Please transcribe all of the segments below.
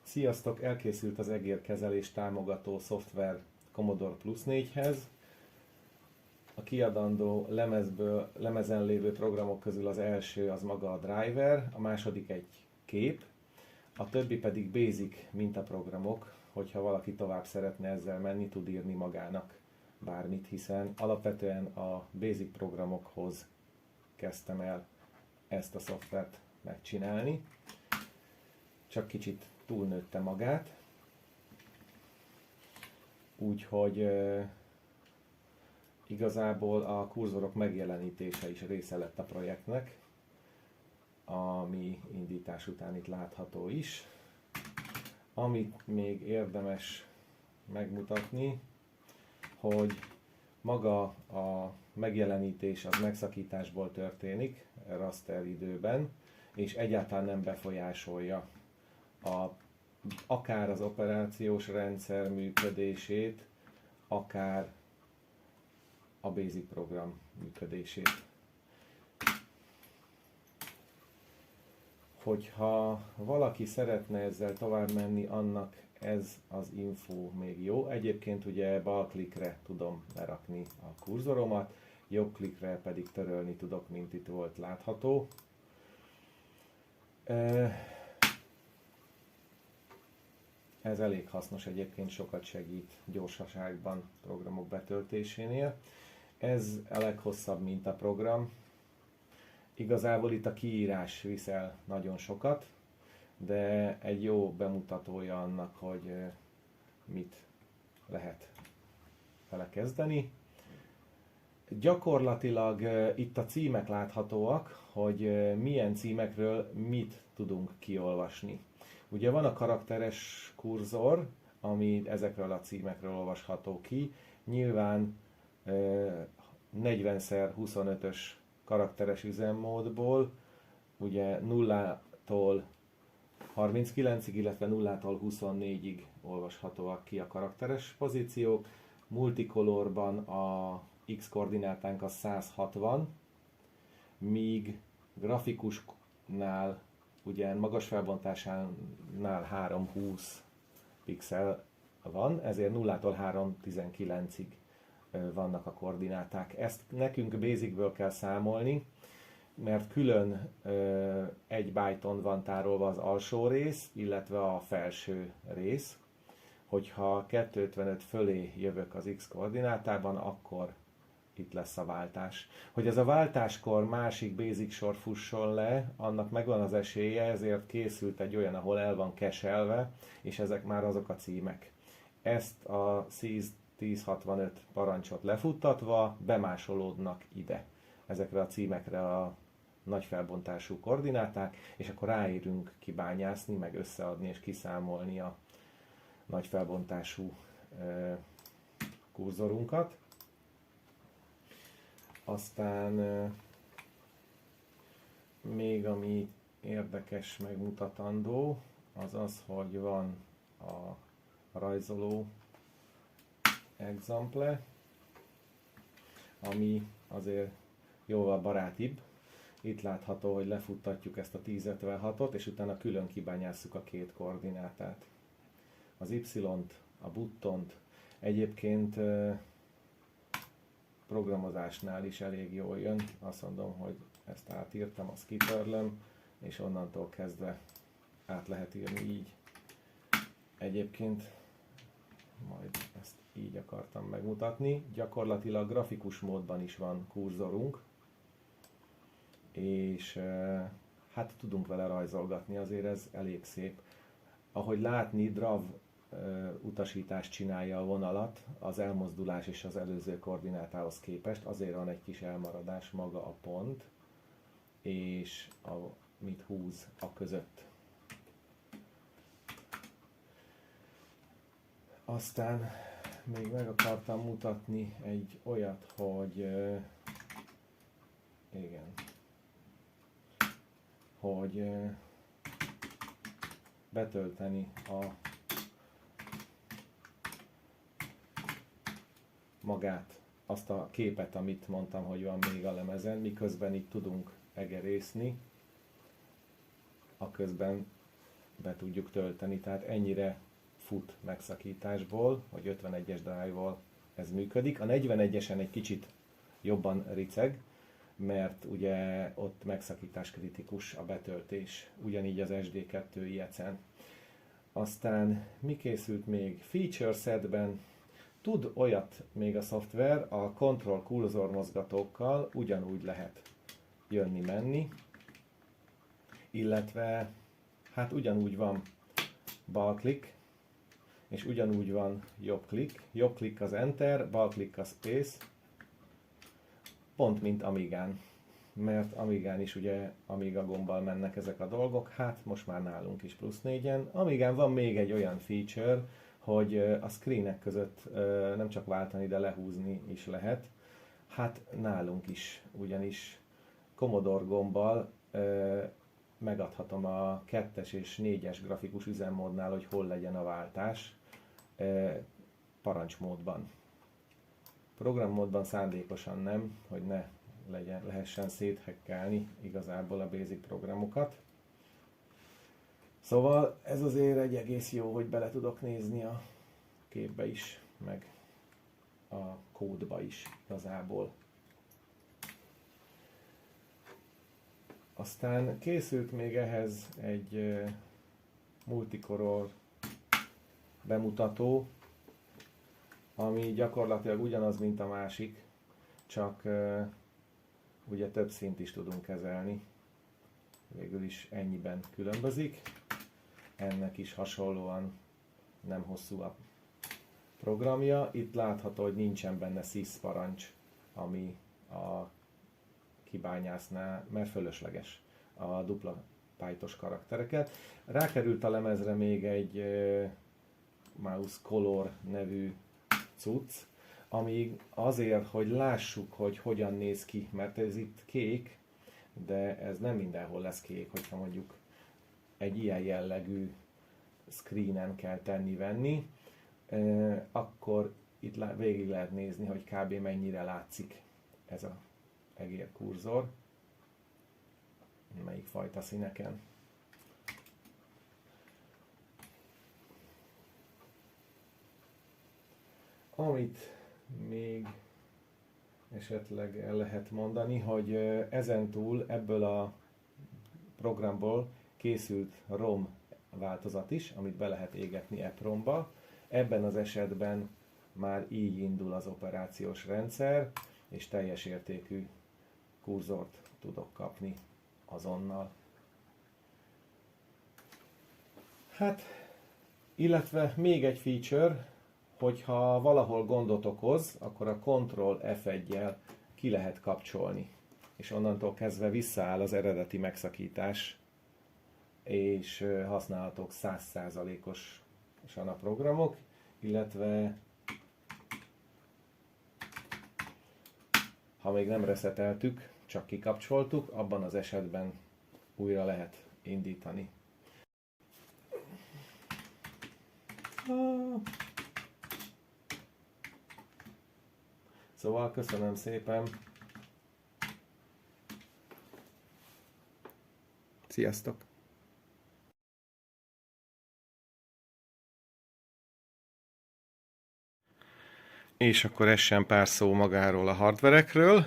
Sziasztok! Elkészült az egérkezelés támogató szoftver Commodore Plus 4-hez. A kiadandó lemezen lévő programok közül az első az maga a driver, a második egy kép, a többi pedig basic mintaprogramok, hogyha valaki tovább szeretne ezzel menni, tud írni magának bármit, hiszen alapvetően a basic programokhoz kezdtem el ezt a szoftvert megcsinálni. Csak kicsit túlnőtte magát, úgyhogy igazából a kurzorok megjelenítése is része lett a projektnek, ami indítás után itt látható is. Amit még érdemes megmutatni, hogy maga a megjelenítés az megszakításból történik, raster időben, és egyáltalán nem befolyásolja akár az operációs rendszer működését, akár a basic program működését. Hogyha valaki szeretne ezzel tovább menni, annak ez az info még jó. Egyébként ugye bal klikre tudom lerakni a kurzoromat, jobb klikre pedig törölni tudok, mint itt volt látható. Ez elég hasznos egyébként, sokat segít gyorsaságban programok betöltésénél. Ez a leghosszabb mintaprogram. Igazából itt a kiírás viszel nagyon sokat, de egy jó bemutatója annak, hogy mit lehet vele kezdeni. Gyakorlatilag itt a címek láthatóak, hogy milyen címekről mit tudunk kiolvasni. Ugye van a karakteres kurzor, ami ezekről a címekről olvasható ki. Nyilván 40x25-ös karakteres üzemmódból, ugye 0-tól 39-ig, illetve 0-tól 24-ig olvashatóak ki a karakteres pozíciók. Multicolorban a X koordinátánk a 160, míg grafikusnál ugye magas felbontásánál 320 pixel van, ezért 0-tól 319-ig vannak a koordináták. Ezt nekünk basicből kell számolni, mert külön 1 byte-on van tárolva az alsó rész, illetve a felső rész. Hogyha 255 fölé jövök az X koordinátában, akkor itt lesz a váltás. Hogy ez a váltáskor másik basic sor fusson le, annak megvan az esélye, ezért készült egy olyan, ahol el van cache-elve, és ezek már azok a címek. Ezt a seize 1065 parancsot lefuttatva bemásolódnak ide, ezekre a címekre a nagy felbontású koordináták, és akkor ráérünk kibányászni, meg összeadni és kiszámolni a nagy felbontású kurzorunkat. Aztán még ami érdekes megmutatandó, az az, hogy van a rajzoló example, ami azért jóval barátibb. Itt látható, hogy lefuttatjuk ezt a 1056-ot, és utána külön kibányásszuk a két koordinátát. Az Y-t, a buttont egyébként programozásnál is elég jól jön. Azt mondom, hogy ezt átírtam, azt kitörlöm, és onnantól kezdve át lehet írni így. Egyébként majd ezt így akartam megmutatni. Gyakorlatilag grafikus módban is van kurzorunk, és hát tudunk vele rajzolgatni, azért ez elég szép. Ahogy látni, DRAV utasítást csinálja a vonalat az elmozdulás és az előző koordinátához képest, azért van egy kis elmaradás maga a pont, és mit húz a között. Aztán még meg akartam mutatni egy olyat, hogy igen, hogy betölteni magát, azt a képet, amit mondtam, hogy van még a lemezen, miközben itt tudunk egerészni, aközben be tudjuk tölteni, tehát ennyire fut megszakításból, vagy 51-es drive-val ez működik. A 41-esen egy kicsit jobban riceg, mert ugye ott megszakítás kritikus a betöltés, ugyanígy az SD2 IEC-en. Aztán mi készült még? Feature setben tud olyat még a szoftver, a control kurzor mozgatókkal ugyanúgy lehet jönni-menni, illetve hát ugyanúgy van balklik, és ugyanúgy van jobbklik. Jobbklik az Enter, balklik a Space, pont mint Amigán. Mert Amigán is ugye Amiga gombbal mennek ezek a dolgok, hát most már nálunk is +4-en. Amigán van még egy olyan feature, hogy a screenek között nem csak váltani, de lehúzni is lehet. Hát nálunk is, ugyanis Commodore gombbal megadhatom a 2-es és 4-es grafikus üzemmódnál, hogy hol legyen a váltás parancsmódban. Programmódban szándékosan nem, hogy ne lehessen széthekkelni igazából a basic programokat. Szóval ez azért egy egész jó, hogy bele tudok nézni a képbe is, meg a kódba is igazából. Aztán készült még ehhez egy multicolor bemutató, ami gyakorlatilag ugyanaz, mint a másik, csak ugye több színt is tudunk kezelni. Végül is ennyiben különbözik. Ennek is hasonlóan nem hosszú a programja. Itt látható, hogy nincsen benne sys parancs, ami a kibányásznál, mert fölösleges a dupla byte-os karaktereket. Rákerült a lemezre még egy Mouse Color nevű cucc, ami azért, hogy lássuk, hogy hogyan néz ki, mert ez itt kék, de ez nem mindenhol lesz kék, hogyha mondjuk egy ilyen jellegű screenen kell tenni-venni, akkor itt végig lehet nézni, hogy kb. Mennyire látszik ez a egérkurzor, melyik fajta színeken. Amit még esetleg el lehet mondani, hogy ezentúl ebből a programból készült ROM változat is, amit be lehet égetni EPROM-ba. Ebben az esetben már így indul az operációs rendszer, és teljes értékű kurzort tudok kapni azonnal. Hát, illetve még egy feature, hogyha valahol gondot okoz, akkor a Ctrl F1-jel ki lehet kapcsolni. És onnantól kezdve visszaáll az eredeti megszakítás, és használhatók 100%-osan a programok, illetve ha még nem reszeteltük, csak kikapcsoltuk, abban az esetben újra lehet indítani. Szóval köszönöm szépen! Sziasztok! És akkor essen pár szó magáról a hardverekről.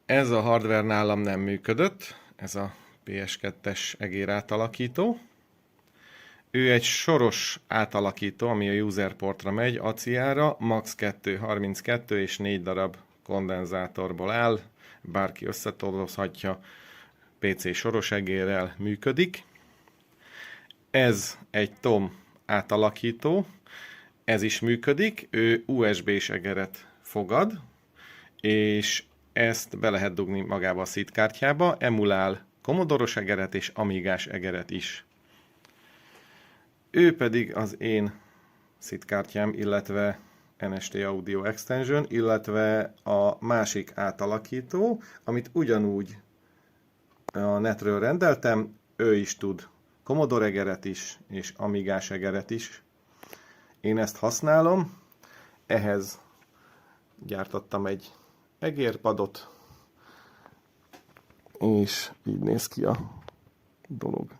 Ez a hardware nálam nem működött, ez a PS2-es egér átalakító. Ő egy soros átalakító, ami a userportra megy, ACI-ra, max 2, 32 és 4 darab kondenzátorból áll, bárki összetolozhatja, PC soros egérrel működik. Ez egy TOM átalakító, ez is működik, ő USB-s egeret fogad, és ezt be lehet dugni magába a SID kártyába, emulál Commodore-os egeret és Amigás egeret is. Ő pedig az én SID kártyám, illetve NST Audio Extension, illetve a másik átalakító, amit ugyanúgy a netről rendeltem, ő is tud Commodore egeret is, és Amigás egeret is. Én ezt használom, ehhez gyártottam egy egérpadot, és így néz ki a dolog.